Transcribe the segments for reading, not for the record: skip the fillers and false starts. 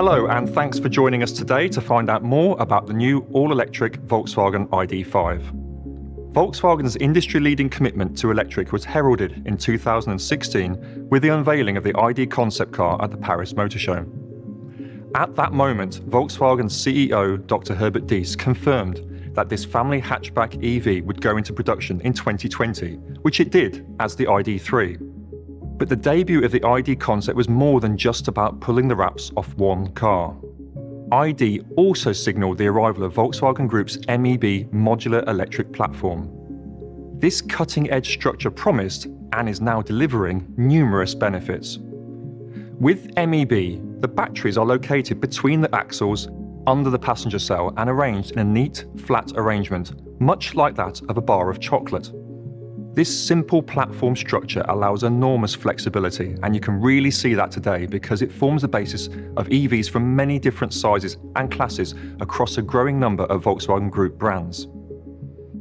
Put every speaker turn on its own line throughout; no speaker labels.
Hello, and thanks for joining us today to find out more about the new all-electric Volkswagen ID.5. Volkswagen's industry-leading commitment to electric was heralded in 2016 with the unveiling of the ID concept car at the Paris Motor Show. At that moment, Volkswagen's CEO, Dr. Herbert Diess, confirmed that this family hatchback EV would go into production in 2020, which it did as the ID.3. But the debut of the ID concept was more than just about pulling the wraps off one car. ID also signalled the arrival of Volkswagen Group's MEB modular electric platform. This cutting-edge structure promised, and is now delivering, numerous benefits. With MEB, the batteries are located between the axles, under the passenger cell, and arranged in a neat, flat arrangement, much like that of a bar of chocolate. This simple platform structure allows enormous flexibility, and you can really see that today because it forms the basis of EVs from many different sizes and classes across a growing number of Volkswagen Group brands.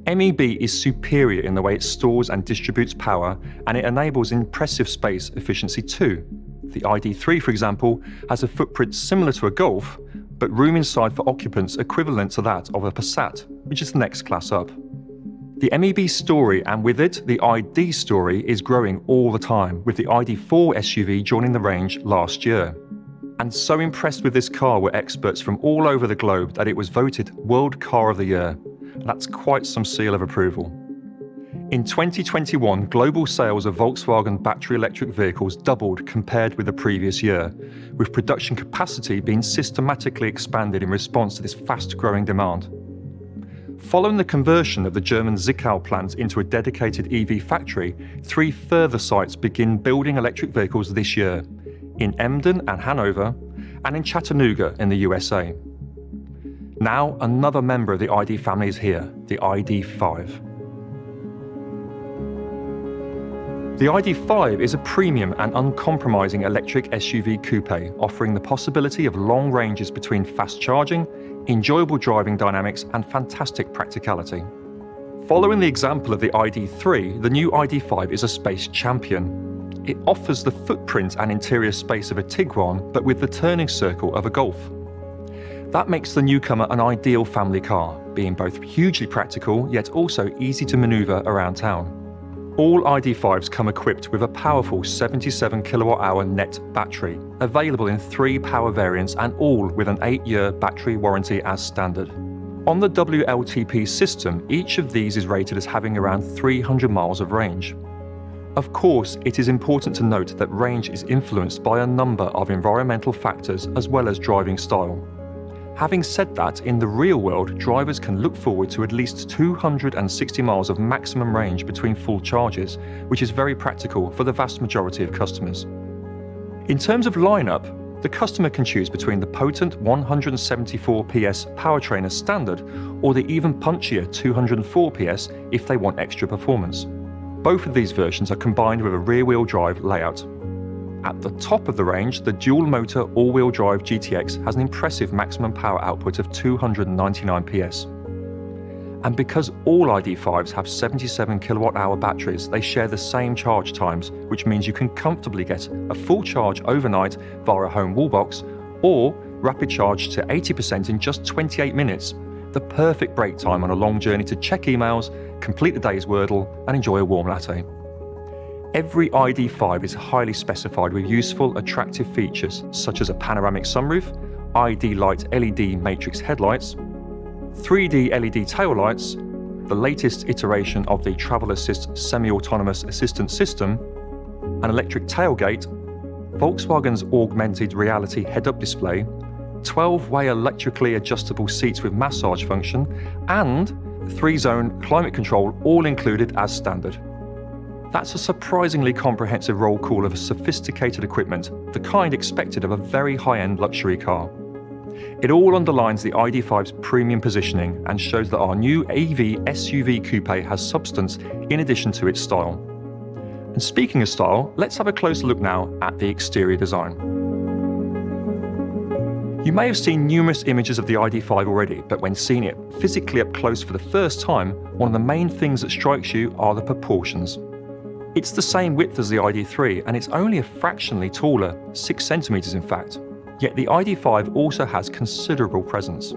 MEB is superior in the way it stores and distributes power, and it enables impressive space efficiency too. The ID.3, for example, has a footprint similar to a Golf, but room inside for occupants equivalent to that of a Passat, which is the next class up. The MEB story, and with it, the ID story, is growing all the time, with the ID.4 SUV joining the range last year. And so impressed with this car were experts from all over the globe that it was voted World Car of the Year. That's quite some seal of approval. In 2021, global sales of Volkswagen battery electric vehicles doubled compared with the previous year, with production capacity being systematically expanded in response to this fast-growing demand. Following the conversion of the German Zwickau plant into a dedicated EV factory, 3 further sites begin building electric vehicles this year, in Emden and Hanover, and in Chattanooga in the USA. Now, another member of the ID family is here, the ID.5. The ID.5 is a premium and uncompromising electric SUV coupe, offering the possibility of long ranges between fast charging, enjoyable driving dynamics, and fantastic practicality. Following the example of the ID.3, the new ID.5 is a space champion. It offers the footprint and interior space of a Tiguan, but with the turning circle of a Golf. That makes the newcomer an ideal family car, being both hugely practical, yet also easy to maneuver around town. All ID.5s come equipped with a powerful 77 kWh net battery, available in 3 power variants and all with an 8-year battery warranty as standard. On the WLTP system, each of these is rated as having around 300 miles of range. Of course, it is important to note that range is influenced by a number of environmental factors as well as driving style. Having said that, in the real world, drivers can look forward to at least 260 miles of maximum range between full charges, which is very practical for the vast majority of customers. In terms of lineup, the customer can choose between the potent 174 PS powertrain as standard or the even punchier 204 PS if they want extra performance. Both of these versions are combined with a rear-wheel drive layout. At the top of the range, the dual-motor all-wheel drive GTX has an impressive maximum power output of 299 PS. And because all ID.5s have 77 kWh batteries, they share the same charge times, which means you can comfortably get a full charge overnight via a home wall box, or rapid charge to 80% in just 28 minutes, the perfect break time on a long journey to check emails, complete the day's Wordle, and enjoy a warm latte. Every ID.5 is highly specified with useful, attractive features such as a panoramic sunroof, ID Light LED matrix headlights, 3D LED taillights, the latest iteration of the Travel Assist semi-autonomous assistance system, an electric tailgate, Volkswagen's augmented reality head-up display, 12-way electrically adjustable seats with massage function, and 3-zone climate control all included as standard. That's a surprisingly comprehensive roll call of sophisticated equipment, the kind expected of a very high-end luxury car. It all underlines the ID.5's premium positioning and shows that our new EV SUV coupe has substance in addition to its style. And speaking of style, let's have a closer look now at the exterior design. You may have seen numerous images of the ID.5 already, but when seeing it physically up close for the first time, one of the main things that strikes you are the proportions. It's the same width as the ID.3, and it's only a fractionally taller, 6 centimeters in fact. Yet the ID.5 also has considerable presence.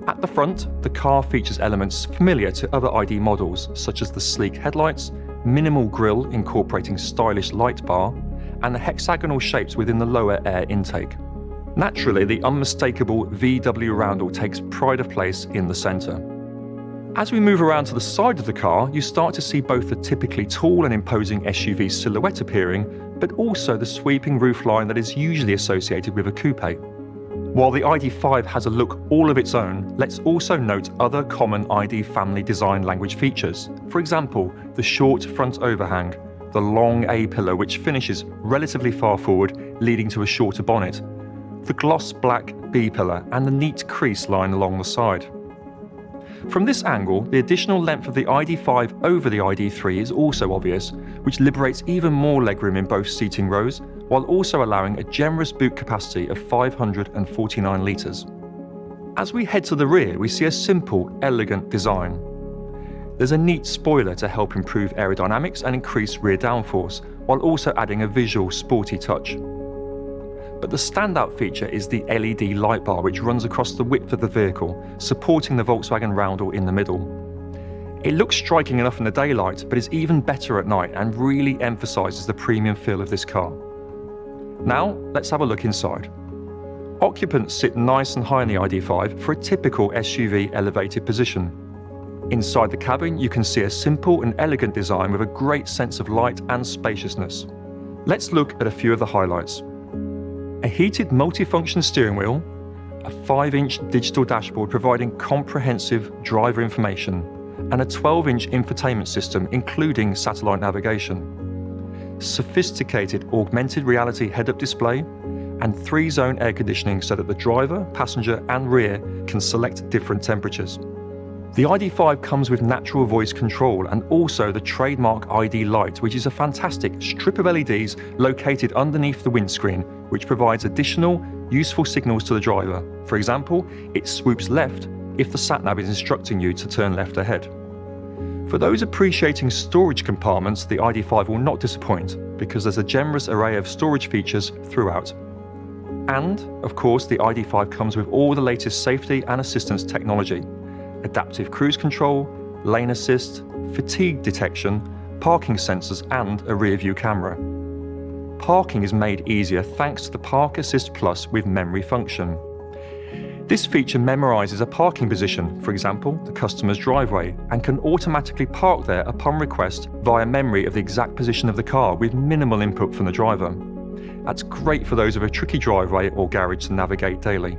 At the front, the car features elements familiar to other ID models, such as the sleek headlights, minimal grille incorporating stylish light bar, and the hexagonal shapes within the lower air intake. Naturally, the unmistakable VW roundel takes pride of place in the centre. As we move around to the side of the car, you start to see both the typically tall and imposing SUV silhouette appearing, but also the sweeping roofline that is usually associated with a coupe. While the ID.5 has a look all of its own, let's also note other common ID family design language features. For example, the short front overhang, the long A-pillar which finishes relatively far forward, leading to a shorter bonnet, the gloss black B-pillar, and the neat crease line along the side. From this angle, the additional length of the ID.5 over the ID.3 is also obvious, which liberates even more legroom in both seating rows, while also allowing a generous boot capacity of 549 litres. As we head to the rear, we see a simple, elegant design. There's a neat spoiler to help improve aerodynamics and increase rear downforce, while also adding a visual, sporty touch. But the standout feature is the LED light bar, which runs across the width of the vehicle, supporting the Volkswagen roundel in the middle. It looks striking enough in the daylight, but is even better at night and really emphasises the premium feel of this car. Now, let's have a look inside. Occupants sit nice and high in the ID.5 for a typical SUV elevated position. Inside the cabin, you can see a simple and elegant design with a great sense of light and spaciousness. Let's look at a few of the highlights. A heated multifunction steering wheel, a 5-inch digital dashboard providing comprehensive driver information, and a 12-inch infotainment system including satellite navigation. Sophisticated augmented reality head-up display, and 3-zone air conditioning so that the driver, passenger and rear can select different temperatures. The ID.5 comes with natural voice control and also the trademark ID light, which is a fantastic strip of LEDs located underneath the windscreen, which provides additional, useful signals to the driver. For example, it swoops left if the sat-nav is instructing you to turn left ahead. For those appreciating storage compartments, the ID.5 will not disappoint, because there's a generous array of storage features throughout. And, of course, the ID.5 comes with all the latest safety and assistance technology. Adaptive cruise control, lane assist, fatigue detection, parking sensors and a rear view camera. Parking is made easier thanks to the Park Assist Plus with memory function. This feature memorises a parking position, for example, the customer's driveway, and can automatically park there upon request via memory of the exact position of the car with minimal input from the driver. That's great for those with a tricky driveway or garage to navigate daily.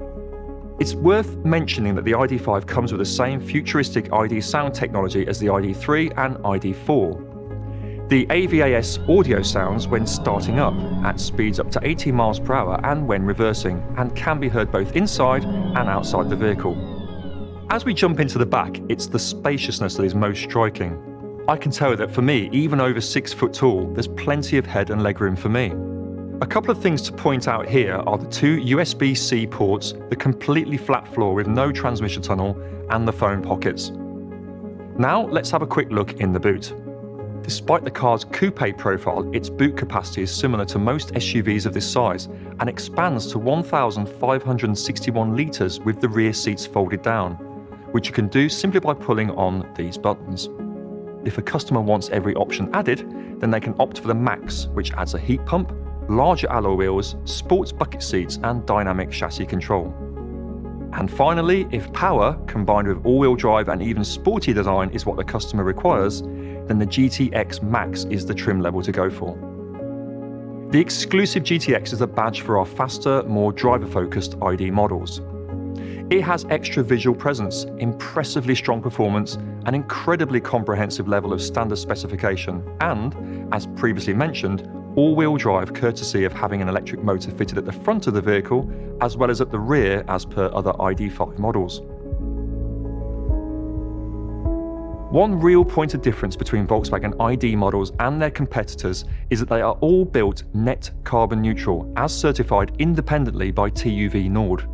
It's worth mentioning that the ID.5 comes with the same futuristic ID sound technology as the ID.3 and ID.4. The AVAS audio sounds when starting up, at speeds up to 80 miles per hour and when reversing, and can be heard both inside and outside the vehicle. As we jump into the back, it's the spaciousness that is most striking. I can tell that for me, even over 6 foot tall, there's plenty of head and legroom for me. A couple of things to point out here are the 2 USB-C ports, the completely flat floor with no transmission tunnel, and the phone pockets. Now let's have a quick look in the boot. Despite the car's coupe profile, its boot capacity is similar to most SUVs of this size and expands to 1,561 litres with the rear seats folded down, which you can do simply by pulling on these buttons. If a customer wants every option added, then they can opt for the Max, which adds a heat pump, larger alloy wheels, sports bucket seats and dynamic chassis control. And finally, if power, combined with all-wheel drive and even sporty design is what the customer requires, then the GTX Max is the trim level to go for. The exclusive GTX is a badge for our faster, more driver-focused ID models. It has extra visual presence, impressively strong performance, an incredibly comprehensive level of standard specification, and, as previously mentioned, all-wheel drive courtesy of having an electric motor fitted at the front of the vehicle as well as at the rear as per other ID.5 models. One real point of difference between Volkswagen ID models and their competitors is that they are all built net carbon neutral as certified independently by TÜV Nord.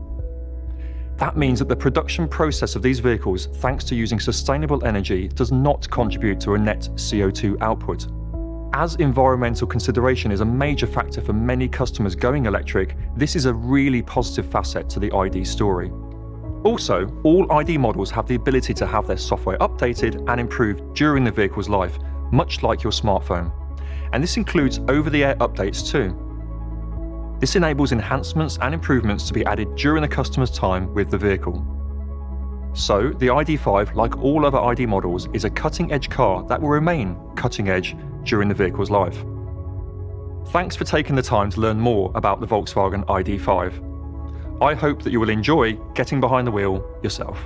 That means that the production process of these vehicles, thanks to using sustainable energy, does not contribute to a net CO2 output. As environmental consideration is a major factor for many customers going electric, this is a really positive facet to the ID story. Also, all ID models have the ability to have their software updated and improved during the vehicle's life, much like your smartphone. And this includes over-the-air updates too. This enables enhancements and improvements to be added during the customer's time with the vehicle. So, the ID.5, like all other ID models, is a cutting-edge car that will remain cutting-edge during the vehicle's life. Thanks for taking the time to learn more about the Volkswagen ID.5. I hope that you will enjoy getting behind the wheel yourself.